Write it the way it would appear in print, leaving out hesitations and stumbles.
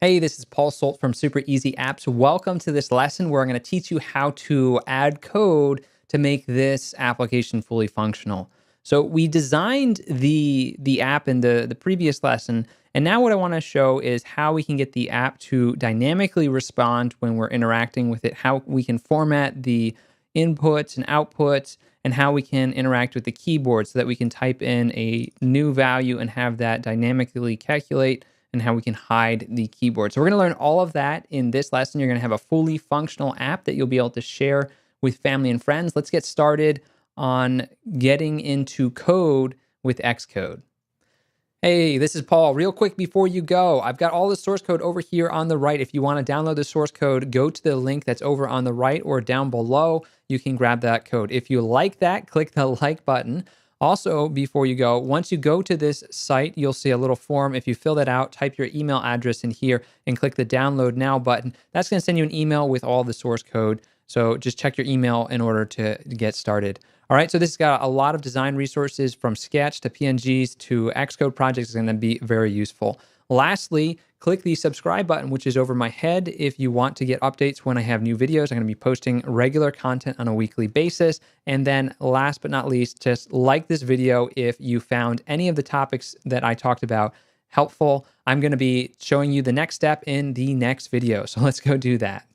Hey, this is Paul Solt from Super Easy Apps. Welcome to this lesson where I'm going to teach you how to add code to make this application fully functional. So we designed the app in the previous lesson, and now what I want to show is how we can get the app to dynamically respond when we're interacting with it, how we can format the inputs and outputs, and how we can interact with the keyboard so that we can type in a new value and have that dynamically calculate, and how we can hide the keyboard. So we're going to learn all of that in this lesson. You're going to have a fully functional app that you'll be able to share with family and friends. Let's get started on getting into code with Xcode. Hey, this is Paul. Real quick before you go, I've got all the source code over here on the right. If you want to download the source code, go to the link that's over on the right or down below. You can grab that code. If you like that, click the like button. Also, before you go, once you go to this site, you'll see a little form. If you fill that out, type your email address in here and click the download now button. That's going to send you an email with all the source code. So just check your email in order to get started. All right, so this has got a lot of design resources from Sketch to PNGs to Xcode projects. Is going to be very useful. Lastly, click the subscribe button, which is over my head, if you want to get updates when I have new videos. I'm going to be posting regular content on a weekly basis. And then last but not least, just like this video if you found any of the topics that I talked about helpful. I'm going to be showing you the next step in the next video. So let's go do that.